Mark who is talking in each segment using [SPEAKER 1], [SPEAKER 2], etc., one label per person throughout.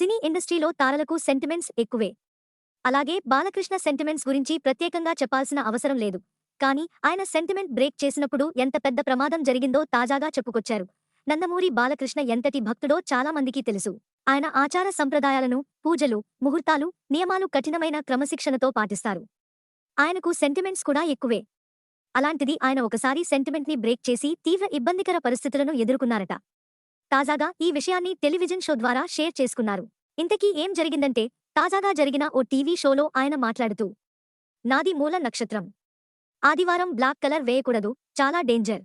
[SPEAKER 1] సినీ ఇండస్ట్రీలో తారలకు సెంటిమెంట్స్ ఎక్కువే. అలాగే బాలకృష్ణ సెంటిమెంట్స్ గురించి ప్రత్యేకంగా చెప్పాల్సిన అవసరం లేదు. కానీ ఆయన సెంటిమెంట్ బ్రేక్ చేసినప్పుడు ఎంత పెద్ద ప్రమాదం జరిగిందో తాజాగా చెప్పుకొచ్చారు. నందమూరి బాలకృష్ణ ఎంతటి భక్తుడో చాలా మందికి తెలుసు. ఆయన ఆచార సంప్రదాయాలను, పూజలు, ముహూర్తాలు, నియమాలు కఠినమైన క్రమశిక్షణతో పాటిస్తారు. ఆయనకు సెంటిమెంట్స్ కూడా ఎక్కువే. అలాంటిది ఆయన ఒకసారి సెంటిమెంట్ని బ్రేక్ చేసి తీవ్ర ఇబ్బందికర పరిస్థితులను ఎదుర్కొన్నారట. తాజాగా ఈ విషయాన్ని టెలివిజన్ షో ద్వారా షేర్ చేసుకున్నారు. ఇంతకీ ఏం జరిగిందంటే, తాజాగా జరిగిన ఓ టీవీ షోలో ఆయన మాట్లాడుతూ, నాది మూల నక్షత్రం. ఆదివారం బ్లాక్ కలర్ వేయకూడదు, చాలా డేంజర్.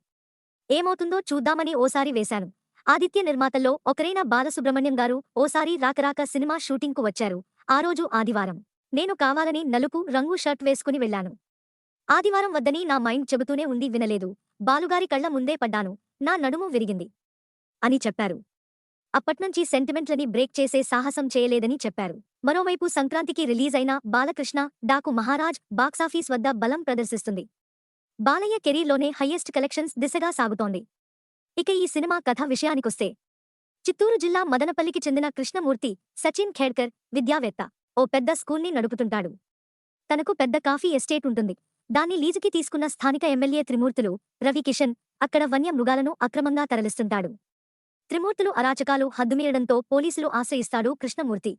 [SPEAKER 1] ఏమవుతుందో చూద్దామని ఓసారి వేశాను. ఆదిత్య నిర్మాతల్లో ఒకరైన బాలసుబ్రహ్మణ్యం గారు ఓసారి రాకరాక సినిమా షూటింగ్కు వచ్చారు. ఆ రోజు ఆదివారం. నేను కావాలని నలుపు రంగు షర్ట్ వేసుకుని వెళ్లాను. ఆదివారం వద్దని నా మైండ్ చెబుతూనే ఉంది, వినలేదు. బాలుగారి కళ్ల ముందే పడ్డాను. నా నడుము విరిగింది అని చెప్పారు. అప్పట్నుంచి సెంటిమెంట్లని బ్రేక్ చేసే సాహసం చేయలేదని చెప్పారు. మరోవైపు సంక్రాంతికి రిలీజ్ అయిన బాలకృష్ణ డాకు మహారాజ్ బాక్సాఫీస్ వద్ద బలం ప్రదర్శిస్తుంది. బాలయ్య కెరీర్లోనే హయ్యెస్ట్ కలెక్షన్స్ దిశగా సాగుతోంది. ఇక ఈ సినిమా కథ విషయానికొస్తే, చిత్తూరు జిల్లా మదనపల్లికి చెందిన కృష్ణమూర్తి, సచిన్ ఖేడ్కర్, విద్యావేత్త. ఓ పెద్ద స్కూల్ని నడుపుతుంటాడు. తనకు పెద్ద కాఫీ ఎస్టేట్ ఉంటుంది. దాన్ని లీజుకి తీసుకున్న స్థానిక ఎమ్మెల్యే త్రిమూర్తులు, రవికిషన్, అక్కడ వన్య మృగాలను అక్రమంగా తరలిస్తుంటాడు. త్రిమూర్తులు అరాచకాలు హద్దుమీరడంతో పోలీసులు ఆశ్రయిస్తాడు కృష్ణమూర్తి.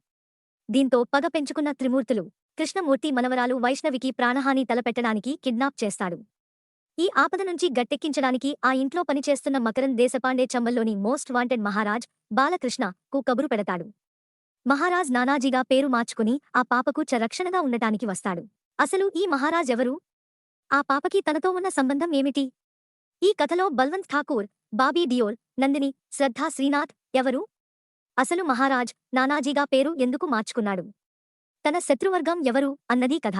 [SPEAKER 1] దీంతో పగ పెంచుకున్న త్రిమూర్తులు, కృష్ణమూర్తి మనవరాలు వైష్ణవికి ప్రాణహాని తలపెట్టడానికి కిడ్నాప్ చేస్తాడు. ఈ ఆపద నుంచి గట్టెక్కించడానికి ఆ ఇంట్లో పనిచేస్తున్న మకరన్ దేశపాండే చంబల్లోని మోస్ట్ వాంటెడ్ మహారాజ్ బాలకృష్ణకు కబురు పెడతాడు. మహారాజ్ నానాజీగా పేరు మార్చుకుని ఆ పాపకు రక్షణగా ఉండటానికి వస్తాడు. అసలు ఈ మహారాజ్ ఎవరు? ఆ పాపకి తనతో ఉన్న సంబంధం ఏమిటి? ఈ కథలో బల్వంత్ ఠాకూర్, బాబీ డియోల్, నందిని, శ్రద్ధా శ్రీనాథ్ ఎవరు? అసలు మహారాజ్ నానాజీగా పేరు ఎందుకు మార్చుకున్నాడు? తన శత్రువర్గం ఎవరు అన్నది కథ.